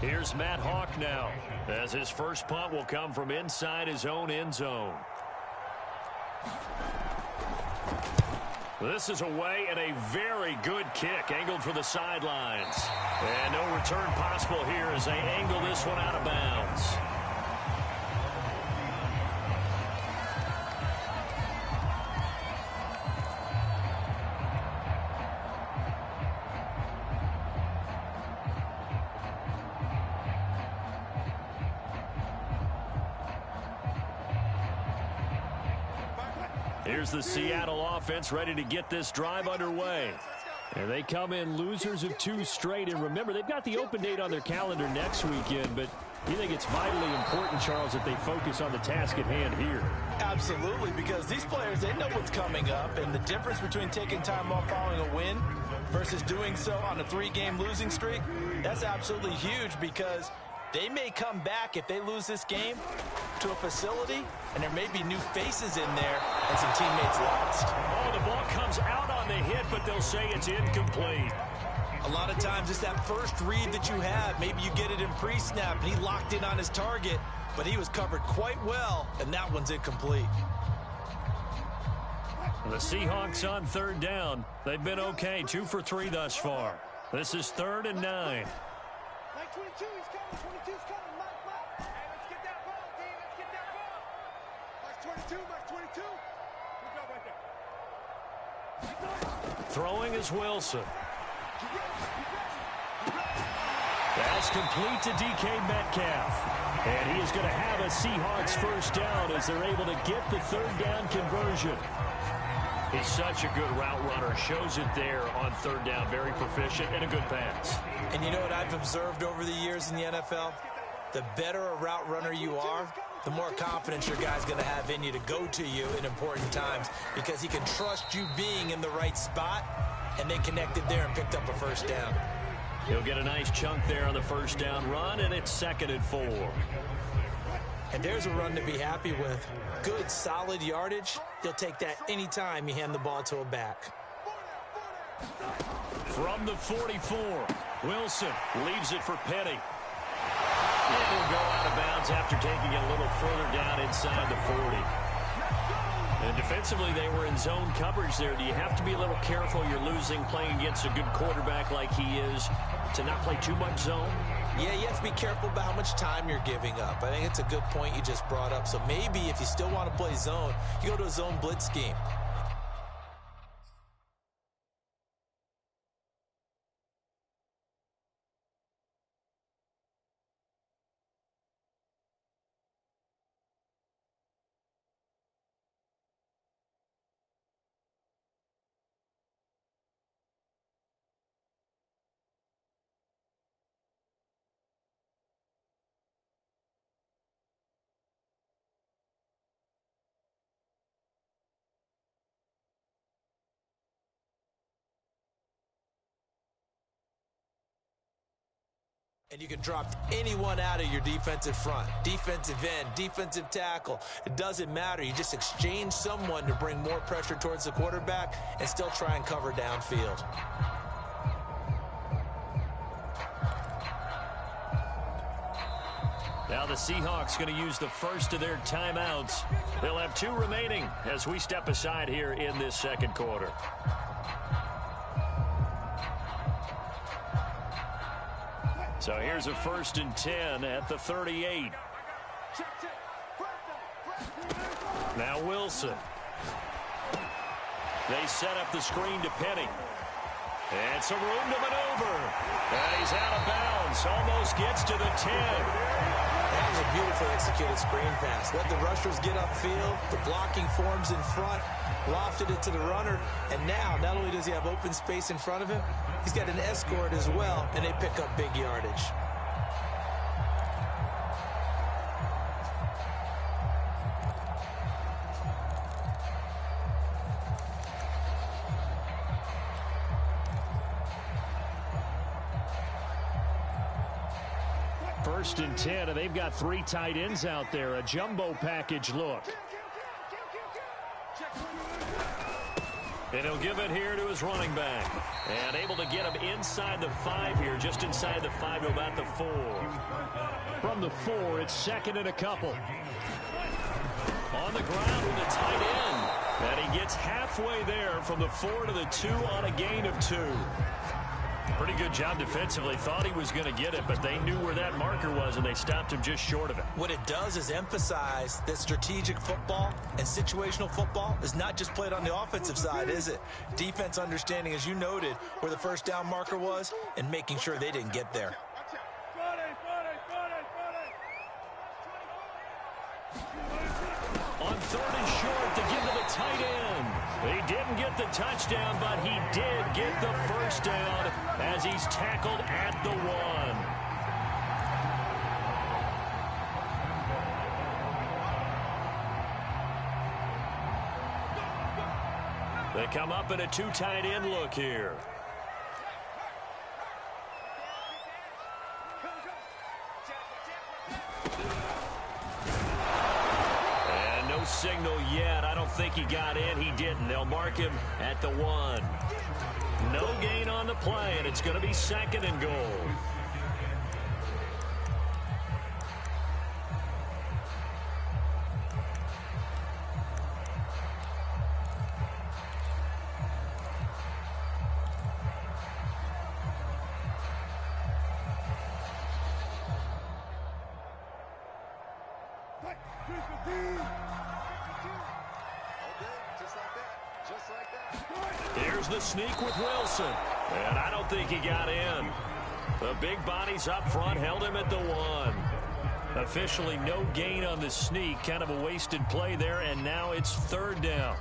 Here's Matt Hawk now, as his first punt will come from inside his own end zone. This is away and a very good kick, angled for the sidelines. And no return possible here as they angle this one out of bounds. Here's the Seattle offense ready to get this drive underway. And they come in losers of 2 straight. And remember, they've got the open date on their calendar next weekend, but you think it's vitally important, Charles, that they focus on the task at hand here? Absolutely, because these players, they know what's coming up, and the difference between taking time off following a win versus doing so on a 3-game losing streak, that's absolutely huge, because they may come back if they lose this game to a facility, and there may be new faces in there and some teammates lost. Oh, the ball comes out on the hit, but they'll say it's incomplete. A lot of times it's that first read that you have. Maybe you get it in pre-snap, and he locked in on his target, but he was covered quite well, and that one's incomplete. The Seahawks on 3rd down. They've been okay, 2 for 3 thus far. This is 3rd and 9. Mike 22, he's coming. 22's coming. Mike. Hey, let's get that ball, D. Let's get that ball. Mike 22, Mike 22. Look up right there. Throwing is Wilson. That's complete to DK Metcalf. And he is going to have a Seahawks first down as they're able to get the 3rd down conversion. He's such a good route runner. Shows it there on 3rd down. Very proficient and a good pass. And you know what I've observed over the years in the NFL? The better a route runner you are, the more confidence your guy's going to have in you to go to you in important times, because he can trust you being in the right spot, and they connected there and picked up a first down. He'll get a nice chunk there on the first down run, and it's 2nd and 4. And there's a run to be happy with. Good, solid yardage. He'll take that anytime you hand the ball to a back. From the 44, Wilson leaves it for Petty. And he'll go out of bounds after taking it a little further down inside the 40. And defensively, they were in zone coverage there. Do you have to be a little careful? You're losing playing against a good quarterback like he is to not play too much zone? Yeah, you have to be careful about how much time you're giving up. I think it's a good point you just brought up. So maybe if you still want to play zone, you go to a zone blitz scheme. And you can drop anyone out of your defensive front, defensive end, defensive tackle. It doesn't matter. You just exchange someone to bring more pressure towards the quarterback and still try and cover downfield. Now the Seahawks going to use the first of their timeouts. They'll have 2 remaining as we step aside here in this 2nd quarter. So here's a 1st and 10 at the 38. Now Wilson. They set up the screen to Petty. And some room to maneuver. And he's out of bounds. Almost gets to the 10. That was a beautifully executed screen pass. Let the rushers get upfield. The blocking forms in front. Lofted it to the runner. And now, not only does he have open space in front of him, he's got an escort as well, and they pick up big yardage. First and 10, and they've got 3 tight ends out there. A jumbo package look. And he'll give it here to his running back. And able to get him inside the 5 here, just inside the 5 to about the 4. From the 4, it's second and a couple. On the ground with a tight end. And he gets halfway there from the 4 to the 2 on a gain of 2. Pretty good job defensively. Thought he was going to get it, but they knew where that marker was, and they stopped him just short of it. What it does is emphasize that strategic football and situational football is not just played on the offensive side, is it? Defense understanding, as you noted, where the first down marker was and making sure they didn't get there. On 3rd and short to give to the tight end. He didn't get the touchdown, but he did get the first down as he's tackled at the 1. They come up in a 2 tight end look here. Signal yet. I don't think he got in. He didn't. They'll mark him at the 1. No gain on the play, and it's going to be 2nd and goal. Here's the sneak with Wilson. And I don't think he got in. The big bodies up front held him at the 1. Officially no gain on the sneak. Kind of a wasted play there, and now it's 3rd down.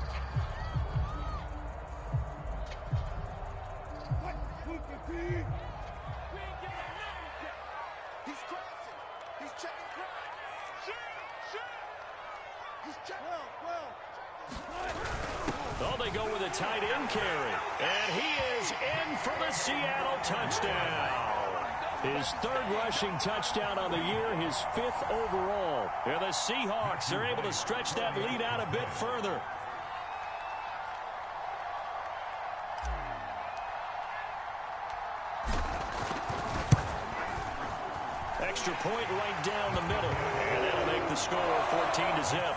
Oh, they go with a tight end carry. And he is in for the Seattle touchdown. His 3rd rushing touchdown on the year, his 5th overall. And the Seahawks are able to stretch that lead out a bit further. Extra point right down the middle. And that'll make the score 14-0.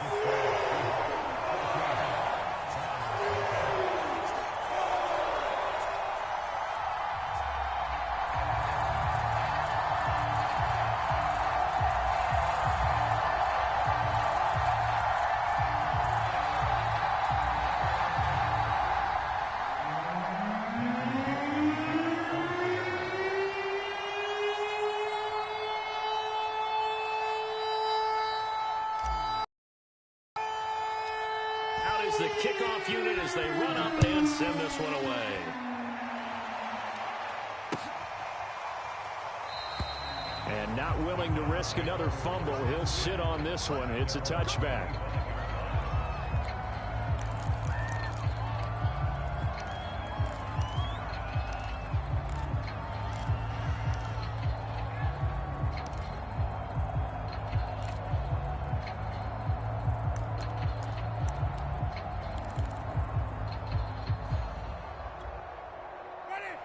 The kickoff unit as they run up and send this one away. And not willing to risk another fumble, he'll sit on this one. It's a touchback.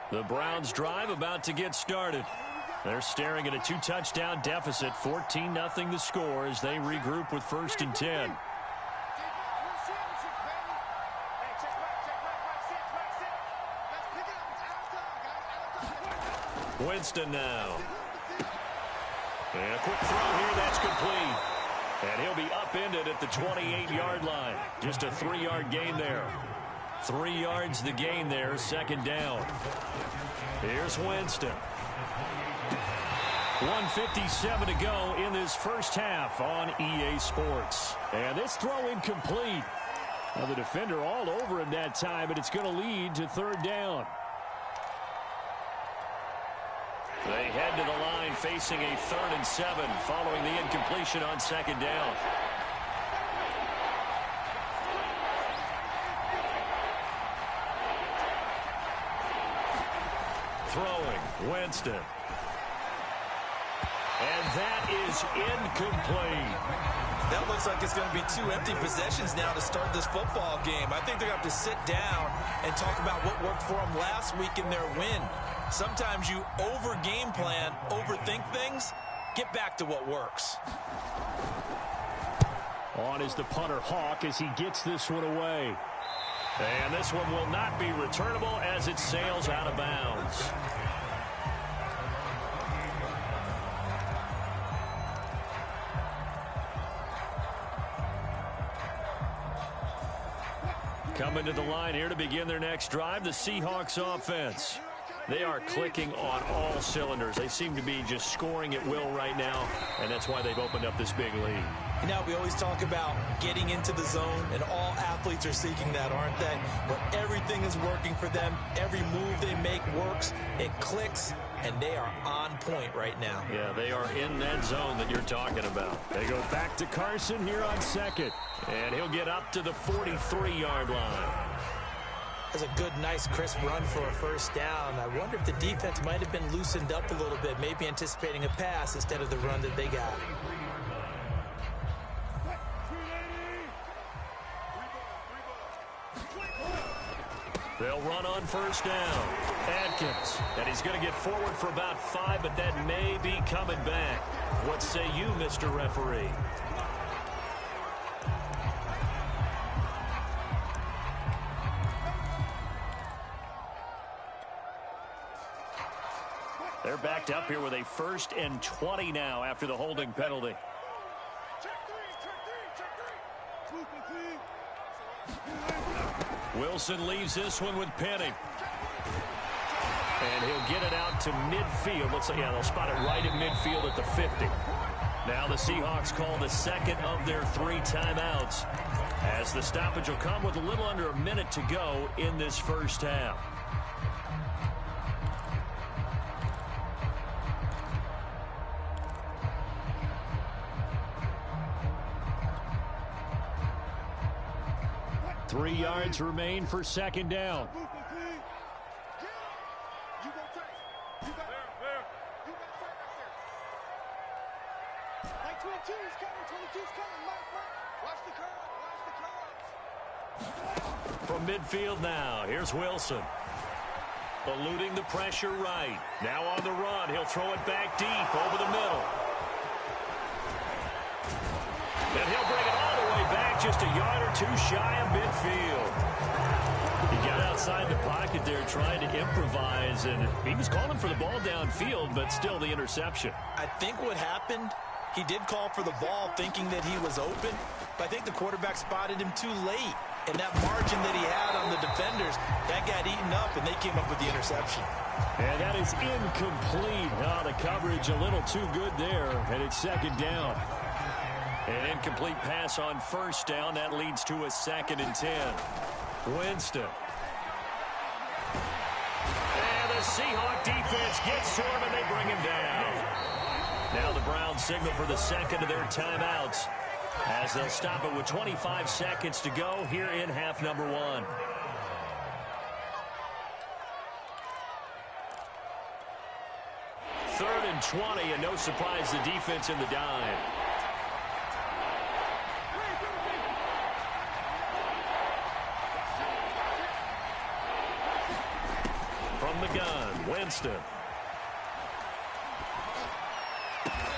The Browns drive about to get started. They're staring at a 2-touchdown deficit, 14-0 the score as they regroup with 1st and 10. Winston now. And a quick throw here, that's complete. And he'll be upended at the 28-yard line. Just a 3-yard gain there. 3 yards the gain there, 2nd down. Here's Winston. 1:57 to go in this first half on EA Sports. And this throw incomplete. Now the defender all over him that time, but it's going to lead to 3rd down. They head to the line facing a 3rd and 7 following the incompletion on 2nd down. Throwing, Winston. And that is incomplete. That looks like it's going to be 2 empty possessions now to start this football game. I think they're going to have to sit down and talk about what worked for them last week in their win. Sometimes you over-game plan, overthink things. Get back to what works. On is the punter, Hawk, as he gets this one away. And this one will not be returnable as it sails out of bounds. Coming to the line here to begin their next drive, the Seahawks offense. They are clicking on all cylinders. They seem to be just scoring at will right now, and that's why they've opened up this big lead. You know, we always talk about getting into the zone, and all athletes are seeking that, aren't they? But everything is working for them. Every move they make works. It clicks, and they are on point right now. Yeah, they are in that zone that you're talking about. They go back to Carson here on second, and he'll get up to the 43-yard line. That's a good, nice, crisp run for a first down. I wonder if the defense might have been loosened up a little bit, maybe anticipating a pass instead of the run that they got. They'll run on first down. Adkins, and he's going to get forward for about 5, but that may be coming back. What say you, Mr. Referee? They're backed up here with a 1st and 20 now after the holding penalty. Wilson leaves this one with Penny. And he'll get it out to midfield. Looks like, yeah, they'll spot it right at midfield at the 50. Now the Seahawks call the second of their 3 timeouts, as the stoppage will come with a little under a minute to go in this first half. Three yards remain for second down. From midfield now, here's Wilson. Eluding the pressure right. Now on the run, he'll throw it back deep over the middle. And he'll bring it all the way back, just a yard or 2 shy of midfield. He got outside the pocket there trying to improvise, and he was calling for the ball downfield, but still the interception. I think what happened, he did call for the ball thinking that he was open, but I think the quarterback spotted him too late. And that margin that he had on the defenders, that got eaten up, and they came up with the interception. And that is incomplete. Oh, the coverage a little too good there, and it's second down. An incomplete pass on first down. That leads to a 2nd and 10. Winston. And the Seahawk defense gets to him, and they bring him down. Now the Browns signal for the second of their timeouts, as they'll stop it with 25 seconds to go here in half number 1. Third and 20, and no surprise, the defense in the dime. From the gun, Winston.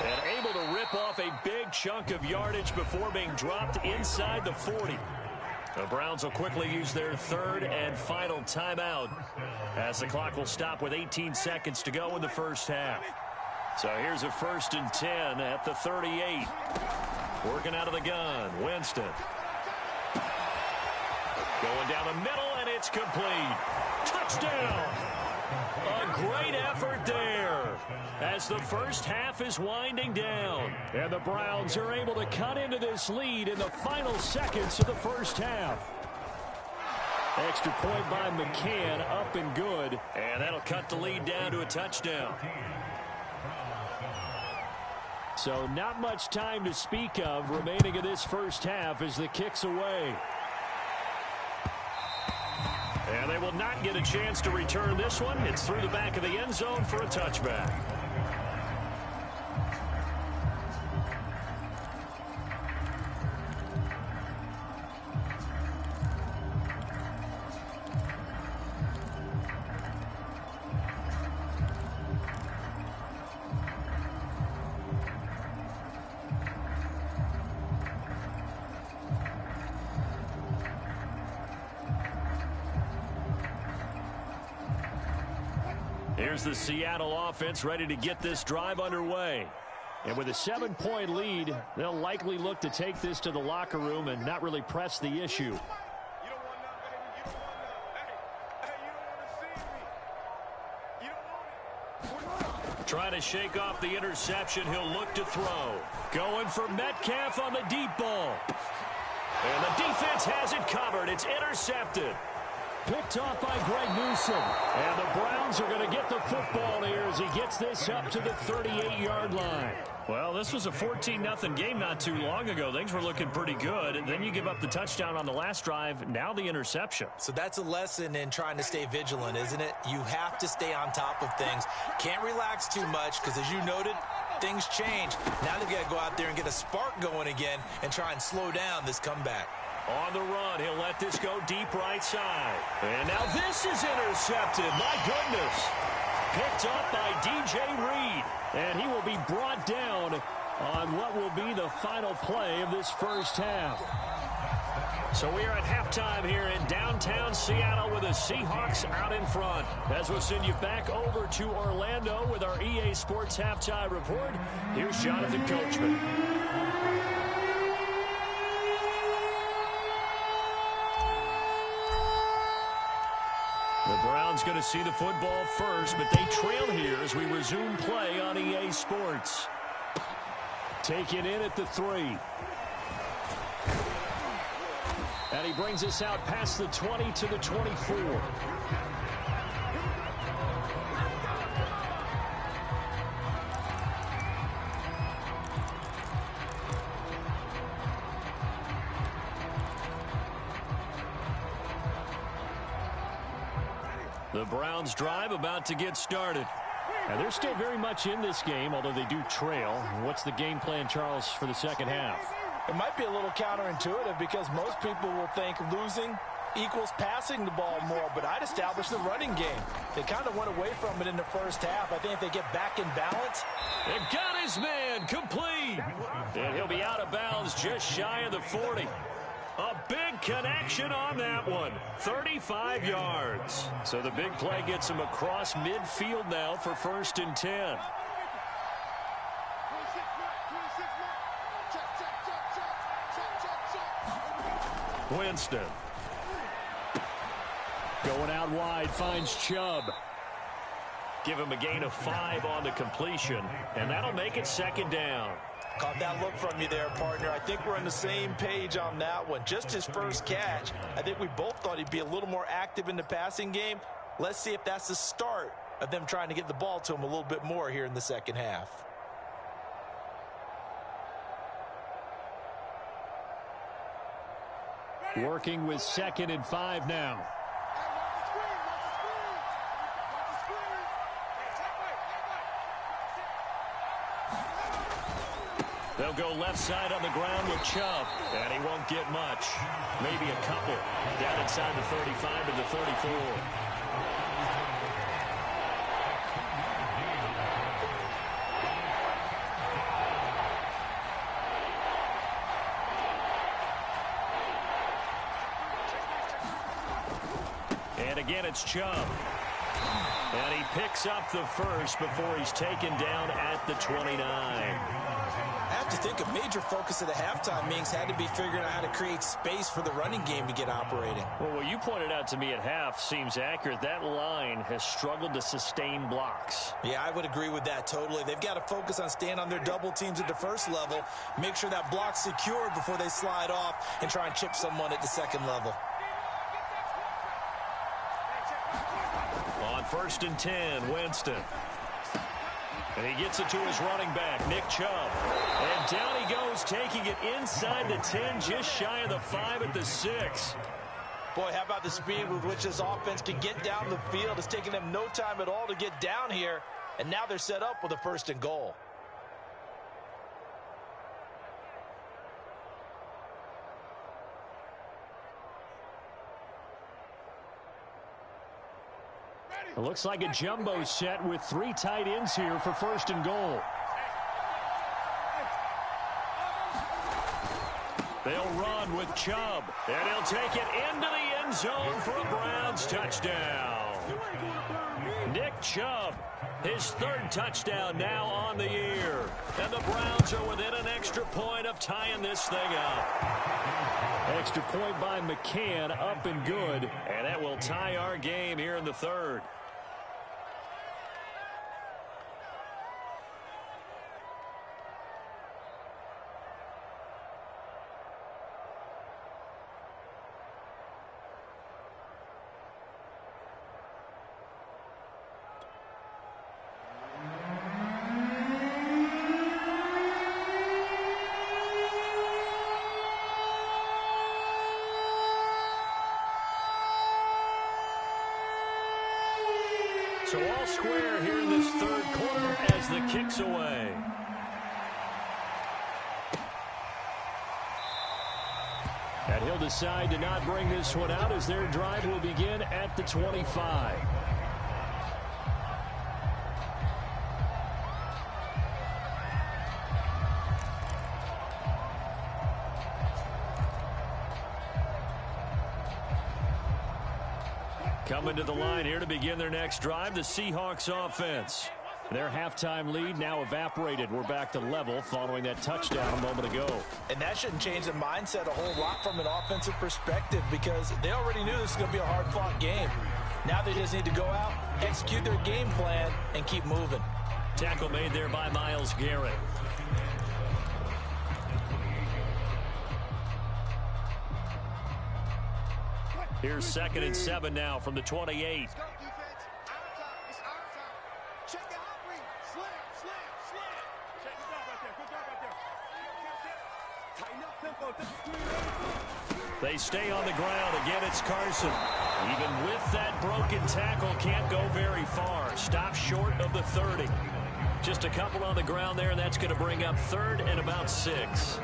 And able to rip off a big chunk of yardage before being dropped inside the 40. The Browns will quickly use their 3rd and final timeout, as the clock will stop with 18 seconds to go in the first half. So here's a 1st and 10 at the 38. Working out of the gun, Winston. Going down the middle, and it's complete. Touchdown! A great effort there, as the first half is winding down. And the Browns are able to cut into this lead in the final seconds of the first half. Extra point by McCann, up and good. And that'll cut the lead down to a touchdown. So not much time to speak of remaining in this first half as the kick's away. And they will not get a chance to return this one. It's through the back of the end zone for a touchback. Here's the Seattle offense ready to get this drive underway. And with a 7-point lead, they'll likely look to take this to the locker room and not really press the issue. Trying to shake off the interception. He'll look to throw. Going for Metcalf on the deep ball. And the defense has it covered. It's intercepted. Picked off by Greg Newsom. And the Browns are going to get the football here as he gets this up to the 38-yard line. Well, this was a 14-0 game not too long ago. Things were looking pretty good. And then you give up the touchdown on the last drive. Now the interception. So that's a lesson in trying to stay vigilant, isn't it? You have to stay on top of things. Can't relax too much because, as you noted, things change. Now they've got to go out there and get a spark going again and try and slow down this comeback. On the run, he'll let this go deep right side. And now this is intercepted. My goodness. Picked up by DJ Reed. And he will be brought down on what will be the final play of this first half. So we are at halftime here in downtown Seattle with the Seahawks out in front. As we'll send you back over to Orlando with our EA Sports Halftime Report, here's Jonathan Coachman. The Browns going to see the football first, but they trail here as we resume play on EA Sports. Taken in at the 3. And he brings us out past the 20 to the 24. The Browns drive about to get started. And they're still very much in this game, although they do trail. What's the game plan, Charles, for the second half? It might be a little counterintuitive because most people will think losing equals passing the ball more, but I'd establish the running game. They kind of went away from it in the first half. I think if they get back in balance. They've got his man complete. And he'll be out of bounds just shy of the 40. A big connection on that one. 35 yards. So the big play gets him across midfield now for 1st and 10. Winston. Going out wide, finds Chubb. Give him a gain of 5 on the completion, and that'll make it 2nd down. Caught that look from you there, partner. I think we're on the same page on that one. Just his first catch. I think we both thought he'd be a little more active in the passing game. Let's see if that's the start of them trying to get the ball to him a little bit more here in the second half. Working with 2nd and 5 now. They'll go left side on the ground with Chubb, and he won't get much. Maybe a couple. Down inside the 35 to the 34. And again, it's Chubb. And he picks up the first before he's taken down at the 29. I have to think a major focus of the halftime meetings had to be figuring out how to create space for the running game to get operating. Well, what you pointed out to me at half seems accurate. That line has struggled to sustain blocks. Yeah, I would agree with that totally. They've got to focus on staying on their double teams at the first level, make sure that block's secured before they slide off and try and chip someone at the second level. On 1st and 10, Winston. And he gets it to his running back, Nick Chubb. And down he goes, taking it inside the 10, just shy of the 5 at the 6. Boy, how about the speed with which this offense can get down the field? It's taking them no time at all to get down here. And now they're set up with a 1st and goal. It looks like a jumbo set with 3 tight ends here for 1st and goal. They'll run with Chubb, and he'll take it into the end zone for a Browns touchdown. Nick Chubb, his third touchdown now on the year. And the Browns are within an extra point of tying this thing up. Extra point by McCann, up and good. And that will tie our game here in the third. So all square here in this third quarter as the kick's away. And he'll decide to not bring this one out as their drive will begin at the 25. Coming to the line here to begin their next drive, the Seahawks offense. Their halftime lead now evaporated. We're back to level following that touchdown a moment ago. And that shouldn't change the mindset a whole lot from an offensive perspective because they already knew this was going to be a hard-fought game. Now they just need to go out, execute their game plan, and keep moving. Tackle made there by Myles Garrett. Here's 2nd and 7 now from the 28. Let's go, defense. Our time. It's our time. Check the hot read. Slam, slam, slam. Check the job right there. Good job right there. Tighten up tempo. They stay on the ground. Again, it's Carson. Even with that broken tackle, can't go very far. Stop short of the 30. Just a couple on the ground there, and that's going to bring up 3rd and about 6.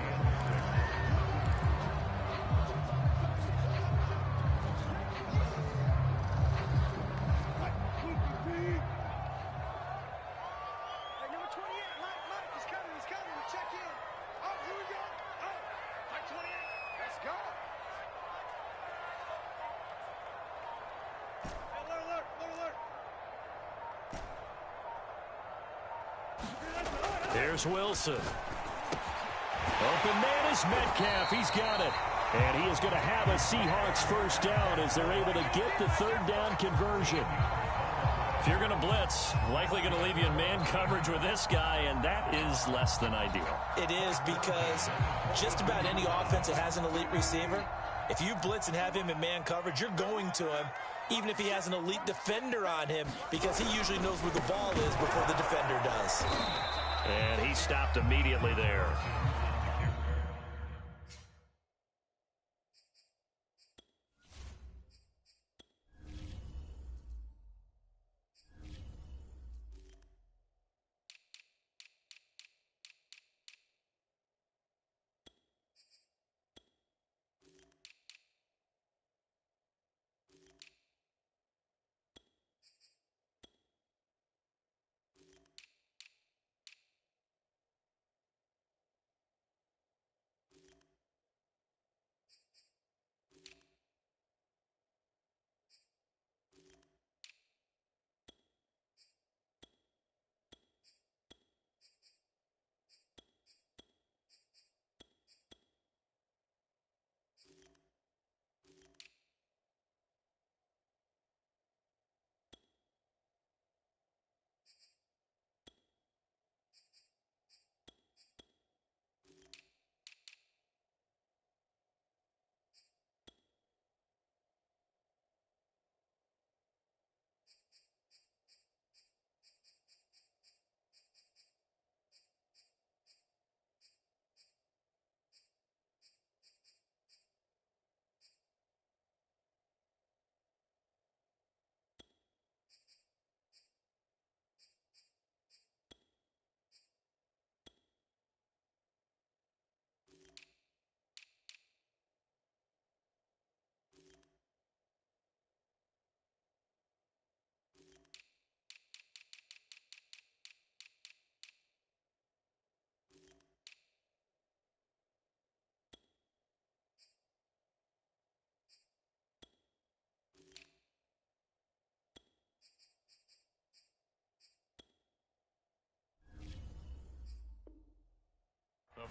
Here's Wilson. Open man is Metcalf. He's got it. And he is going to have a Seahawks first down as they're able to get the 3rd down conversion. If you're going to blitz, likely going to leave you in man coverage with this guy, and that is less than ideal. It is because just about any offense that has an elite receiver, if you blitz and have him in man coverage, you're going to him, even if he has an elite defender on him, because he usually knows where the ball is before the defender does. And he stopped immediately there.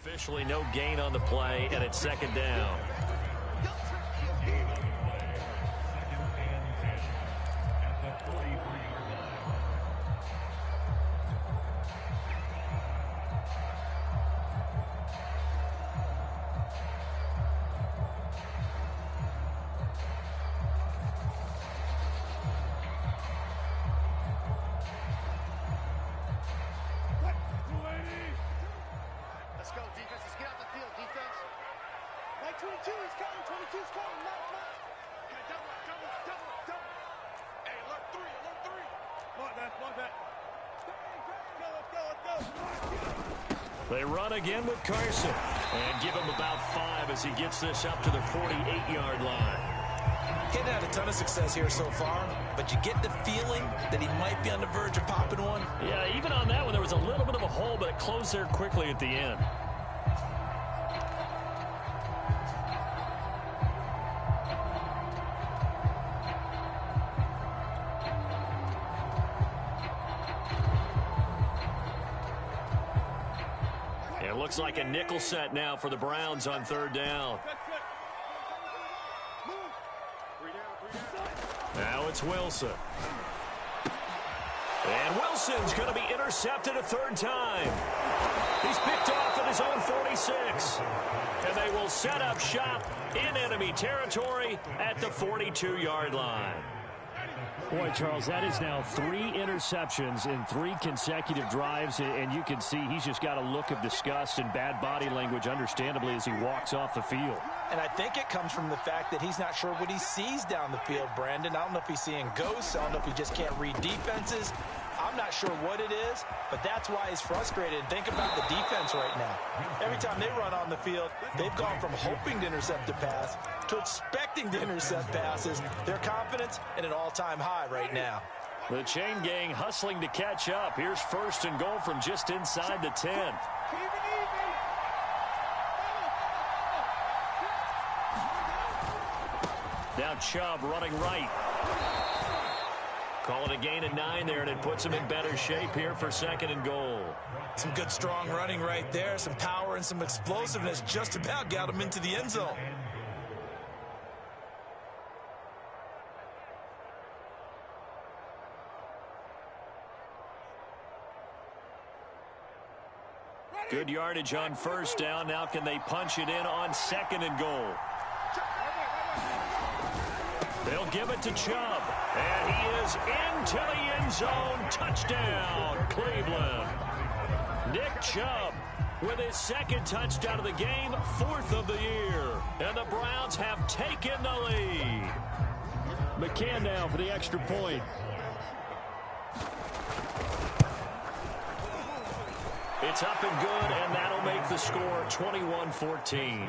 Officially no gain on the play, and it's second down. Let's go, defense. Let's get out the field, defense. 22 is coming. 22's coming. Not. Okay, double. Hey, alert three. Mark that. Let's go. They run again with Carson and give him about 5 as he gets this up to the 48-yard line. Getting had a ton of success here so far, but you get the feeling that he might be on the verge of popping one. Yeah, even on that one, there was a little bit of a hole, but it closed there quickly at the end. It looks like a nickel set now for the Browns on third down. Now it's Wilson. And Wilson's going to be intercepted a third time. He's picked off at his own 46. And they will set up shop in enemy territory at the 42-yard line. Boy, Charles, that is now 3 interceptions in 3 consecutive drives, and you can see he's just got a look of disgust and bad body language, understandably, as he walks off the field. And I think it comes from the fact that he's not sure what he sees down the field, Brandon. I don't know if he's seeing ghosts. I don't know if he just can't read defenses. I'm not sure what it is, but that's why he's frustrated. Think about the defense right now. Every time they run on the field, they've gone from hoping to intercept a pass to expecting to intercept passes. Their confidence at an all-time high right now. The chain gang hustling to catch up. Here's first and goal from just inside the 10. Now Chubb running right. Call it a gain of 9 there, and it puts him in better shape here for second and goal. Some good, strong running right there. Some power and some explosiveness just about got him into the end zone. Good yardage on first down. Now can they punch it in on second and goal? They'll give it to Chubb. And he is into the end zone. Touchdown, Cleveland. Nick Chubb with his second touchdown of the game, 4th of the year. And the Browns have taken the lead. McCann now for the extra point. It's up and good, and that'll make the score 21-14.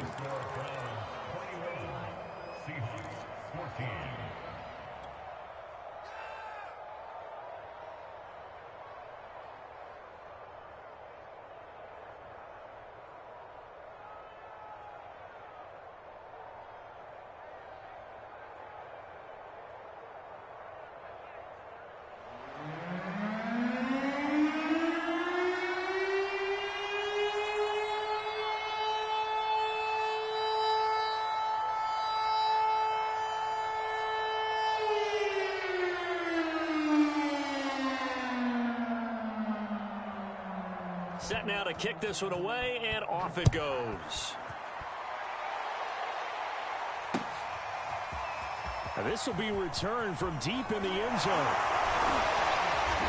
Set now to kick this one away, and off it goes. And this will be returned from deep in the end zone.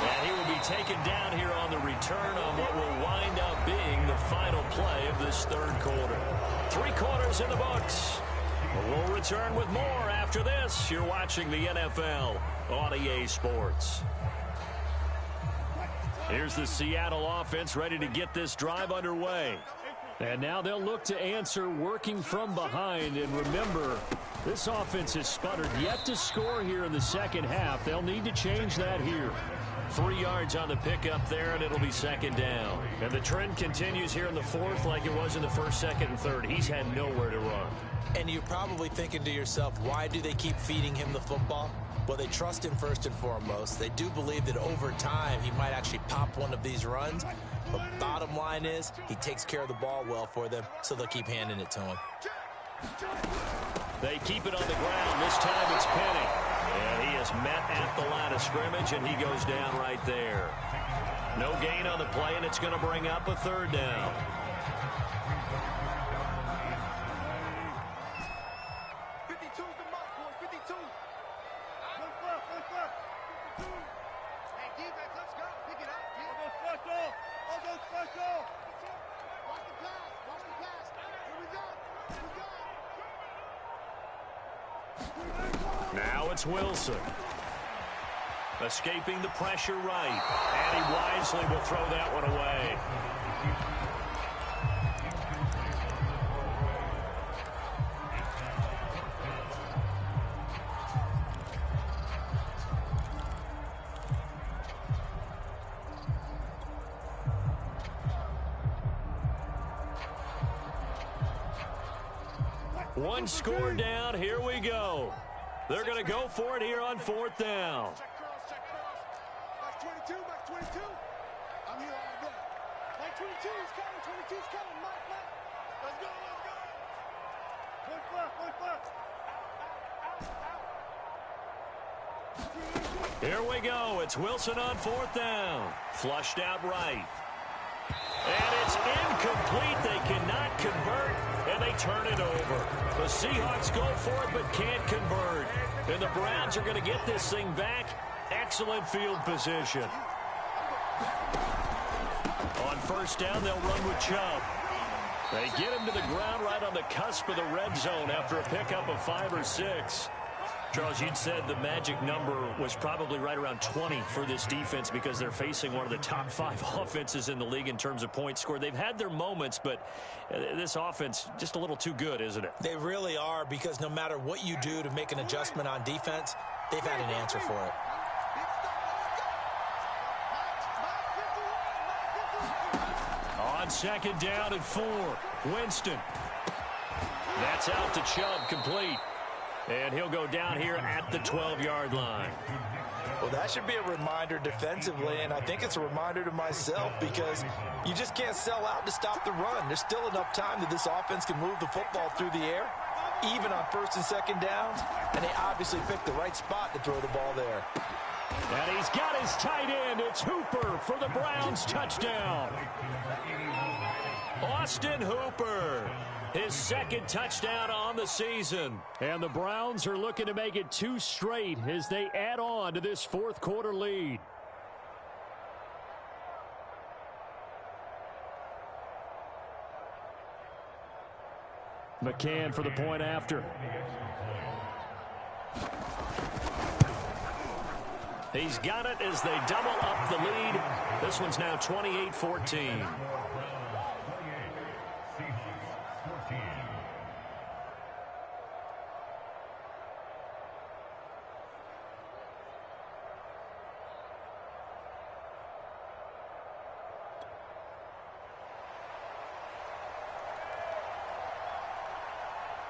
And he will be taken down here on the return on what will wind up being the final play of this third quarter. 3 quarters in the books. We'll return with more after this. You're watching the NFL on EA Sports. Here's the Seattle offense ready to get this drive underway. And now they'll look to answer working from behind. And remember, this offense has sputtered yet to score here in the second half. They'll need to change that here. 3 yards on the pickup there, and it'll be second down. And the trend continues here in the 4th like it was in the 1st, 2nd, and 3rd. He's had nowhere to run. And you're probably thinking to yourself, why do they keep feeding him the football? Well, they trust him first and foremost. They do believe that over time he might actually pop one of these runs. But bottom line is he takes care of the ball well for them, so they'll keep handing it to him. They keep it on the ground. This time it's Penny. And he is met at the line of scrimmage, and he goes down right there. No gain on the play, and it's going to bring up a third down. Now it's Wilson. Escaping the pressure right. And he wisely will throw that one away. One score down. Here we go. They're going to go for it here on fourth down. Check cross. Max 22, Max 22. I'm here all day. Max 22 is coming, 22 is coming. Mike. Let's go. Point. Here we go. It's Wilson on fourth down. Flushed out right. And it's incomplete. They cannot convert, and they turn it over. The Seahawks go for it but can't convert. And the Browns are going to get this thing back. Excellent field position. On first down, they'll run with Chubb. They get him to the ground right on the cusp of the red zone after a pickup of 5 or 6. Charles, you'd said the magic number was probably right around 20 for this defense because they're facing one of the top 5 offenses in the league in terms of points scored. They've had their moments, but this offense just a little too good, isn't it? They really are, because no matter what you do to make an adjustment on defense, they've had an answer for it. On second down and 4, Winston. That's out to Chubb, complete. And he'll go down here at the 12-yard line. Well, that should be a reminder defensively, and I think it's a reminder to myself, because you just can't sell out to stop the run. There's still enough time that this offense can move the football through the air, even on first and second downs, and they obviously picked the right spot to throw the ball there. And he's got his tight end. It's Hooper for the Browns touchdown. Austin Hooper, his second touchdown on the season. And the Browns are looking to make it 2 straight as they add on to this fourth quarter lead. McCann for the point after. He's got it as they double up the lead. This one's now 28-14.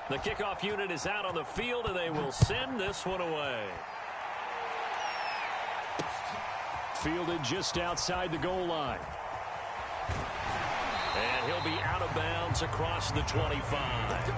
The kickoff unit is out on the field, and they will send this one away. Fielded just outside the goal line. And he'll be out of bounds across the 25.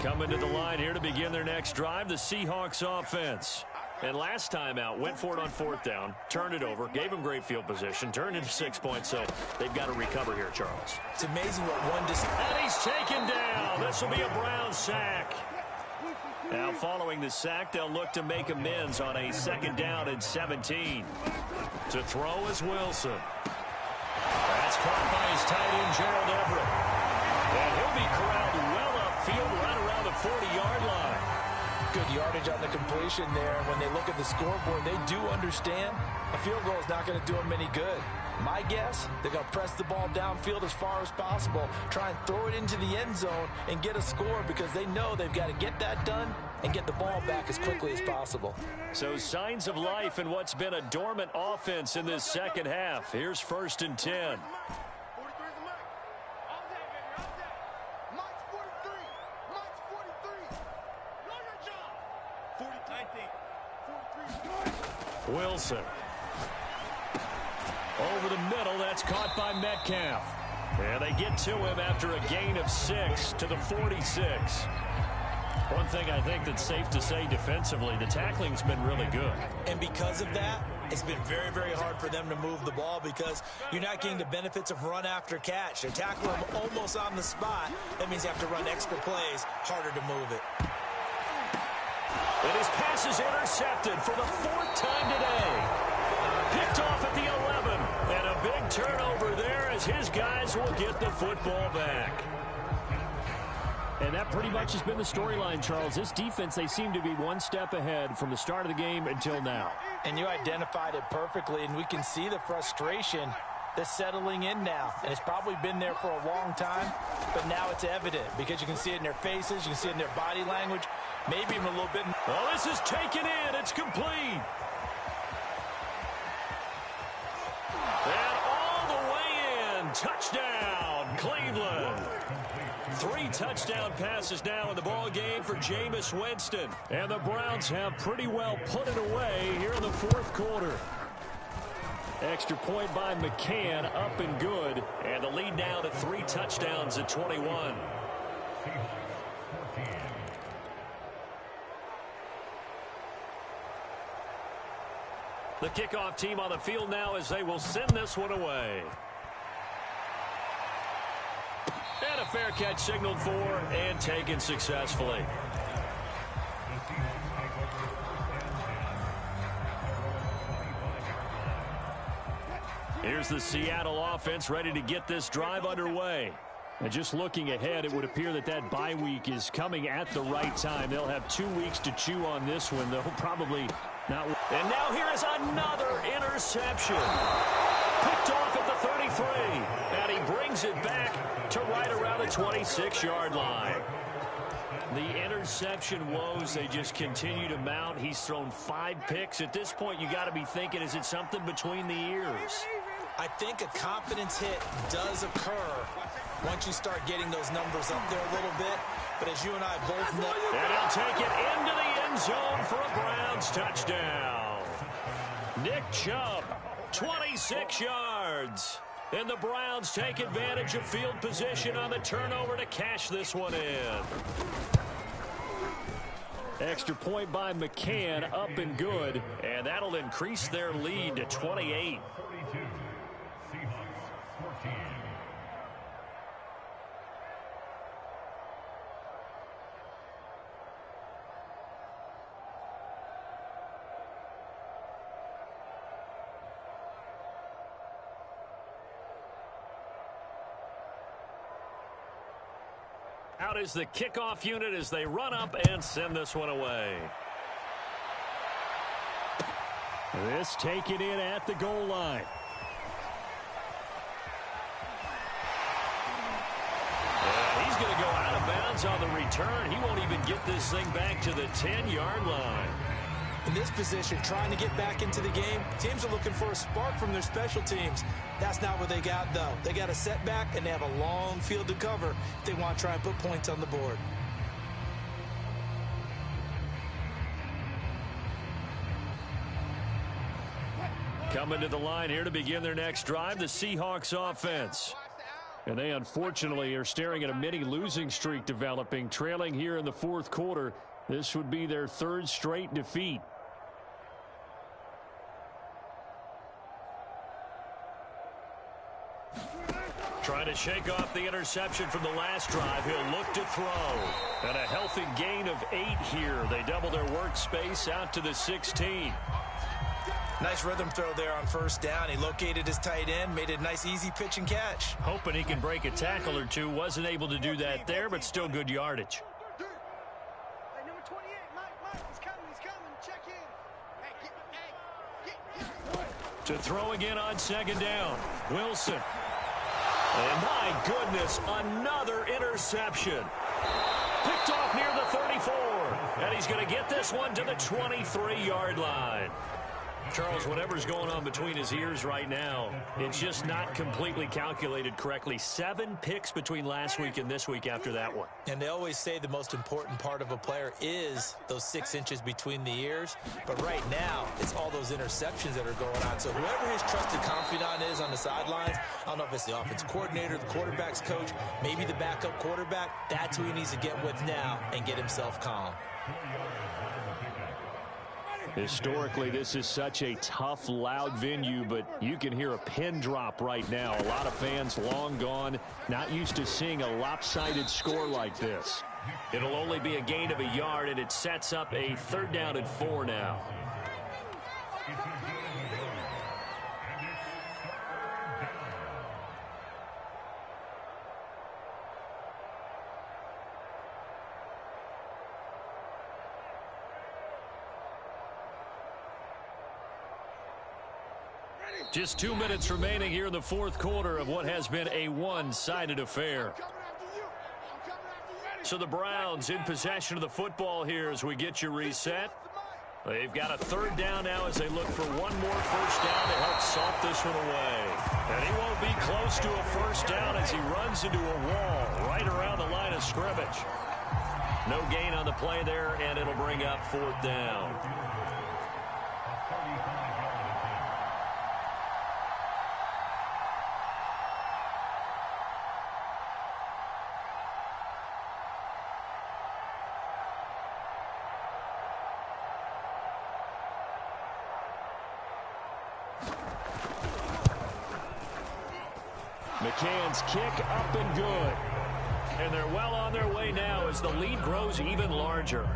Coming to the line here to begin their next drive, the Seahawks offense. And last time out, went for it on fourth down, turned it over, gave them great field position, turned into 6 points, so they've got to recover here, Charles. It's amazing what one And he's taken down. This will be a Brown sack. Now, following the sack, they'll look to make amends on a second down and 17. To throw is Wilson. That's caught by his tight end, Gerald Everett. And he'll be corralled well upfield right around the 40-yard line. Good yardage on the completion there. And when they look at the scoreboard, they do understand a field goal is not going to do them any good. My guess, they're going to press the ball downfield as far as possible, try and throw it into the end zone and get a score, because they know they've got to get that done and get the ball back as quickly as possible. So signs of life in what's been a dormant offense in this second half. Here's 1st and 10. Wilson. Over the middle, that's caught by Metcalf. And they get to him after a gain of 6 to the 46. One thing I think that's safe to say defensively, the tackling's been really good. And because of that, it's been very, very hard for them to move the ball because you're not getting the benefits of run after catch. They tackle him almost on the spot. That means you have to run extra plays, harder to move it. And his pass is intercepted for the 4th time today. Picked off at the 11. And a big turnover there as his guys will get the football back. And that pretty much has been the storyline, Charles. This defense, they seem to be one step ahead from the start of the game until now. And you identified it perfectly, and we can see the frustration that's settling in now. And it's probably been there for a long time, but now it's evident because you can see it in their faces, you can see it in their body language, maybe even a little bit. Well, this is taken in. It's complete. And all the way in. Touchdown, Cleveland. 3 touchdown passes now in the ball game for Jameis Winston. And the Browns have pretty well put it away here in the 4th quarter. Extra point by McCann, up and good. And the lead now to 3 touchdowns at 21. The kickoff team on the field now as they will send this one away. And a fair catch signaled for and taken successfully. Here's the Seattle offense ready to get this drive underway. And just looking ahead, it would appear that that bye week is coming at the right time. They'll have 2 weeks to chew on this one, though probably not. And now here is another interception. Picked off at the 33. And he brings it back to right around the 26-yard line. The interception woes, they just continue to mount. He's thrown 5 picks. At this point, you got to be thinking, is it something between the ears? I think a confidence hit does occur once you start getting those numbers up there a little bit. But as you and I both know. And he'll take it into the end zone for a Browns touchdown. Nick Chubb, 26 yards. And the Browns take advantage of field position on the turnover to cash this one in. Extra point by McCann, up and good. And that'll increase their lead to 28. Out is the kickoff unit as they run up and send this one away. This taken in at the goal line. And he's going to go out of bounds on the return. He won't even get this thing back to the 10-yard line. In this position, trying to get back into the game, teams are looking for a spark from their special teams. That's not what they got, though. They got a setback, and they have a long field to cover if they want to try and put points on the board. Coming to the line here to begin their next drive, the Seahawks offense. And they unfortunately are staring at a mini losing streak developing, trailing here in the 4th quarter. This would be their 3rd straight defeat. Trying to shake off the interception from the last drive. He'll look to throw. And a healthy gain of 8 here. They double their workspace out to the 16. Nice rhythm throw there on 1st down. He located his tight end, made a nice easy pitch and catch. Hoping he can break a tackle or two. Wasn't able to do that there, but still good yardage. Number 28, Mike, he's coming, check in. To throw again on 2nd down. Wilson. And my goodness, another interception. Picked off near the 34. And he's going to get this one to the 23-yard line. Charles, whatever's going on between his ears right now, it's just not completely calculated correctly. 7 picks between last week and this week after that one. And they always say the most important part of a player is those 6 inches between the ears. But right now, it's all those interceptions that are going on. So whoever his trusted confidant is on the sidelines, I don't know if it's the offense coordinator, the quarterback's coach, maybe the backup quarterback, that's who he needs to get with now and get himself calm. Historically, this is such a tough, loud venue, but you can hear a pin drop right now. A lot of fans long gone, not used to seeing a lopsided score like this. It'll only be a gain of a yard, and it sets up a 3rd down and 4 now. Just 2 minutes remaining here in the 4th quarter of what has been a one-sided affair. So the Browns in possession of the football here as we get you reset. They've got a 3rd down now as they look for one more 1st down to help salt this one away. And he won't be close to a 1st down as he runs into a wall right around the line of scrimmage. No gain on the play there, and it'll bring up 4th down. McCann's kick up and good. And they're well on their way now as the lead grows even larger.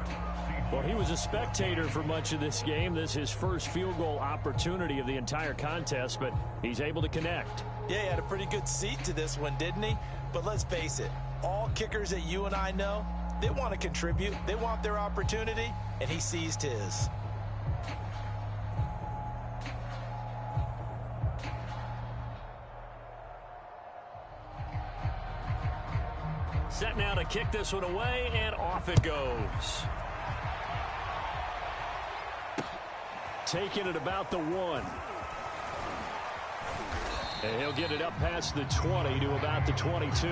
Well, he was a spectator for much of this game. This is his first field goal opportunity of the entire contest, but he's able to connect. Yeah, he had a pretty good seat to this one, didn't he? But let's face it, all kickers that you and I know, they want to contribute. They want their opportunity, and he seized his. Set now to kick this one away, and off it goes. Taking it about the 1. And he'll get it up past the 20 to about the 22.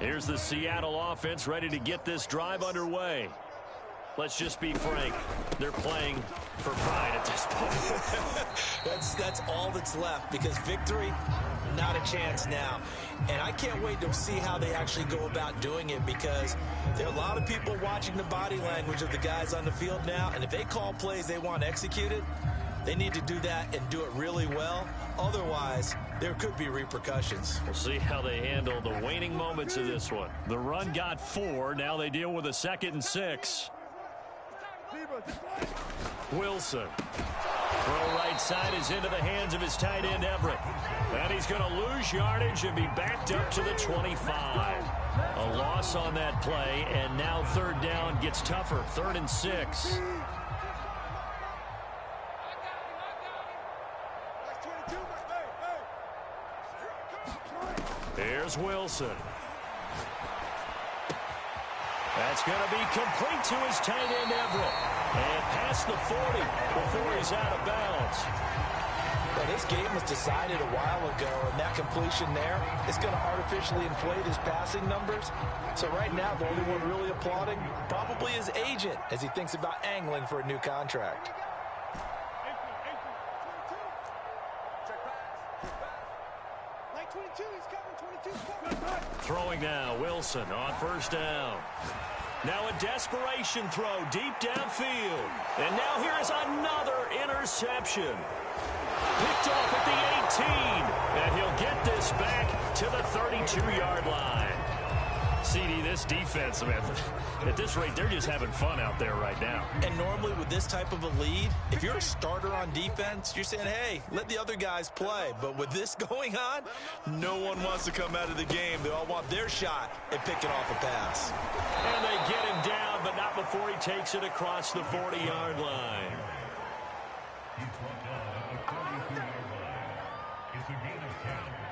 Here's the Seattle offense ready to get this drive underway. Let's just be frank. They're playing for pride at this point. That's all that's left, because victory, not a chance now. And I can't wait to see how they actually go about doing it, because there are a lot of people watching the body language of the guys on the field now, and if they call plays they want executed, they need to do that and do it really well. Otherwise, there could be repercussions. We'll see how they handle the waning moments of this one. The run got 4. Now they deal with a 2nd and 6. Wilson. Throw right side is into the hands of his tight end, Everett. And he's going to lose yardage and be backed up to the 25. A loss on that play, and now 3rd down gets tougher. 3rd and 6. Here's Wilson. That's going to be complete to his tight end, Everett. And past the 40 before he's out of bounds. Well, this game was decided a while ago, and that completion there is going to artificially inflate his passing numbers. So right now, the only one really applauding probably his agent as he thinks about angling for a new contract. Throwing now, Wilson on 1st down. Now a desperation throw deep downfield. And now here is another interception. Picked off at the 18. And he'll get this back to the 32-yard line. CD, this defense, man, at this rate, they're just having fun out there right now. And normally with this type of a lead, if you're a starter on defense, you're saying, hey, let the other guys play. But with this going on, no one wants to come out of the game. They all want their shot at picking off a pass. And they get him down, but not before he takes it across the 40-yard line. It's a gain of 10.